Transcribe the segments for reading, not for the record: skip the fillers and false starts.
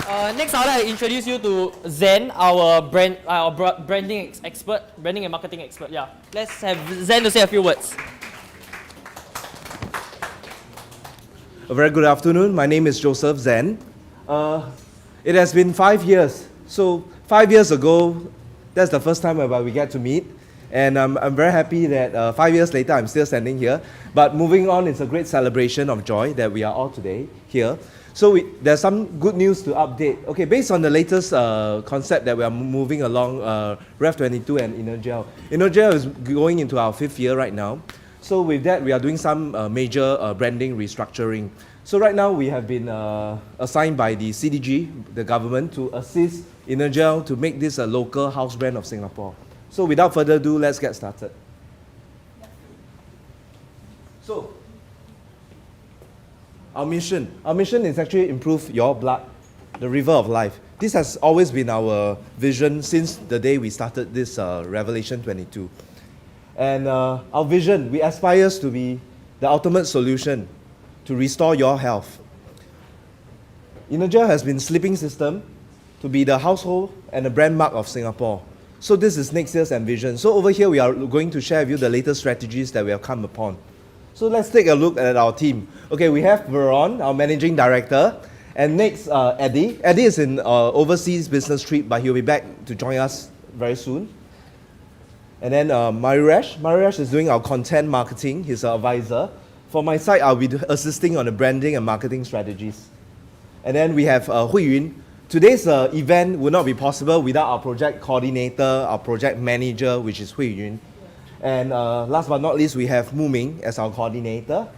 Next, I'd like to introduce you to Zen, our branding expert, branding and marketing expert. Yeah, let's have Zen to say a few words. A very good afternoon. My name is Joseph Zen. It has been 5 years. So 5 years ago, that's the first time where we get to meet. And I'm very happy that 5 years later, I'm still standing here. But moving on, it's a great celebration of joy that we are all today here. So there's some good news to update. Okay, based on the latest concept that we are moving along, Rev22 and Energia. Energia is going into our 5th year right now. So with that, we are doing some major branding restructuring. So right now, we have been assigned by the CDG, the government, to assist Energia to make this a local house brand of Singapore. So without further ado, let's get started. So, our mission is actually improve your blood, the river of life. This has always been our vision since the day we started this Revelation 22. And our vision, we aspire to be the ultimate solution to restore your health. Energia has been sleeping system to be the household and the brand mark of Singapore. So this is next year's ambition. So over here, we are going to share with you the latest strategies that we have come upon. So let's take a look at our team. Okay, we have Veron, our managing director. And next, Eddie. Eddie is in overseas business trip, but he'll be back to join us very soon. And then Mariresh is doing our content marketing. He's our advisor. For my side, I'll be assisting on the branding and marketing strategies. And then we have Hui Yun. Today's event would not be possible without our project coordinator, our project manager, which is Hui Yun. And last but not least, we have Mu Ming as our coordinator.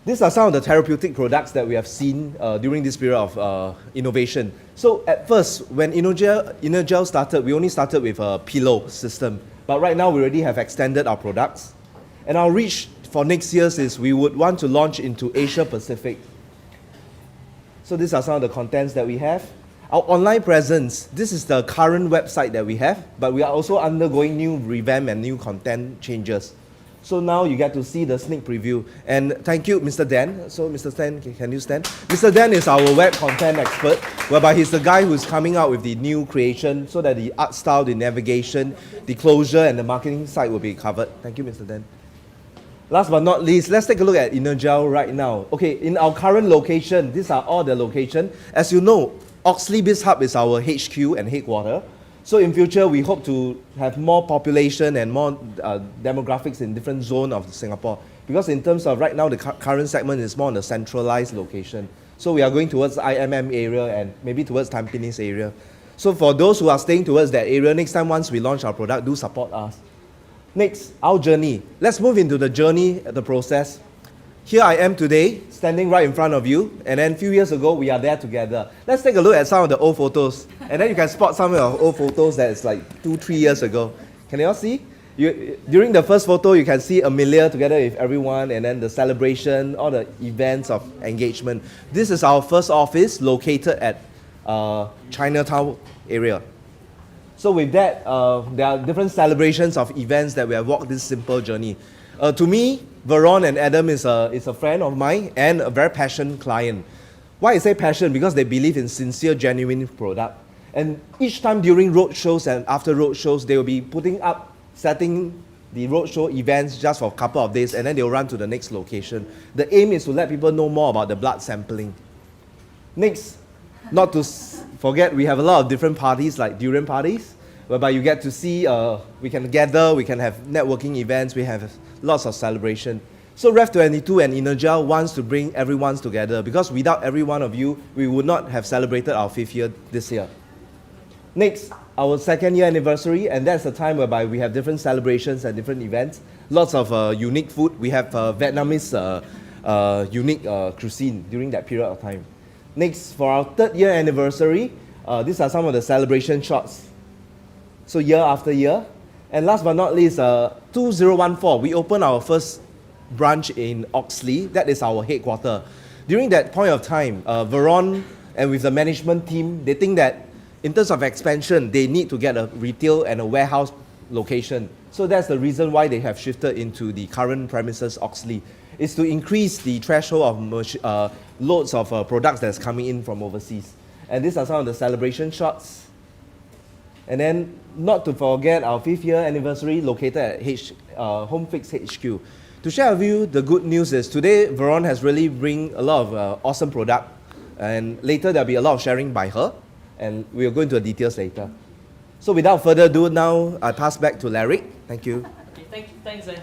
These are some of the therapeutic products that we have seen during this period of innovation. So at first, when Energia started, we only started with a pillow system. But right now, we already have extended our products. And our reach for next year is we would want to launch into Asia Pacific. So these are some of the contents that we have. Our online presence, this is the current website that we have, but we are also undergoing new revamp and new content changes. So now you get to see the sneak preview. And thank you, Mr. Dan. So Mr. Dan, can you stand? Mr. Dan is our web content expert, whereby he's the guy who's coming out with the new creation so that the art style, the navigation, the closure, and the marketing side will be covered. Thank you, Mr. Dan. Last but not least, let's take a look at Energia right now. Okay, in our current location, these are all the locations. As you know, Oxley Biz Hub is our HQ and headquarters. So in future, we hope to have more population and more demographics in different zones of Singapore. Because in terms of right now, the current segment is more on a centralized location. So we are going towards the IMM area and maybe towards Tampines area. So for those who are staying towards that area, next time once we launch our product, do support us. Next, our journey. Let's move into the journey, the process. Here I am today, standing right in front of you, and then a few years ago, we are there together. Let's take a look at some of the old photos, and then you can spot some of the old photos that is like 2-3 years ago. Can you all see? During the first photo, you can see Amelia together with everyone, and then the celebration, all the events of engagement. This is our first office located at Chinatown area. So with that, there are different celebrations of events that we have walked this simple journey. To me, Veron and Adam is a friend of mine and a very passionate client. Why I say passion? Because they believe in sincere, genuine product. And each time during road shows and after road shows, they will be setting the roadshow events just for a couple of days, and then they will run to the next location. The aim is to let people know more about the blood sampling. Next, not to forget, we have a lot of different parties like durian parties, whereby you get to see, we can gather, we can have networking events, we have lots of celebration. So Rev22 and Energia wants to bring everyone together, because without every one of you, we would not have celebrated our 5th year this year. Next, our 2nd year anniversary, and that's the time whereby we have different celebrations and different events. Lots of unique food. We have Vietnamese unique cuisine during that period of time. Next, for our 3rd year anniversary, these are some of the celebration shots. So year after year. And last but not least, 2014, we opened our first branch in Oxley. That is our headquarters. During that point of time, Veron and with the management team, they think that in terms of expansion, they need to get a retail and a warehouse location. So that's the reason why they have shifted into the current premises, Oxley, is to increase the threshold of loads of products that's coming in from overseas. And these are some of the celebration shots. And then, not to forget our 5th year anniversary located at Home Fix HQ. To share with you, the good news is today, Veron has really bring a lot of awesome product. And later, there'll be a lot of sharing by her. And we'll go into the details later. So without further ado, now I pass back to Larry. Thank you. Okay, thanks, Zen.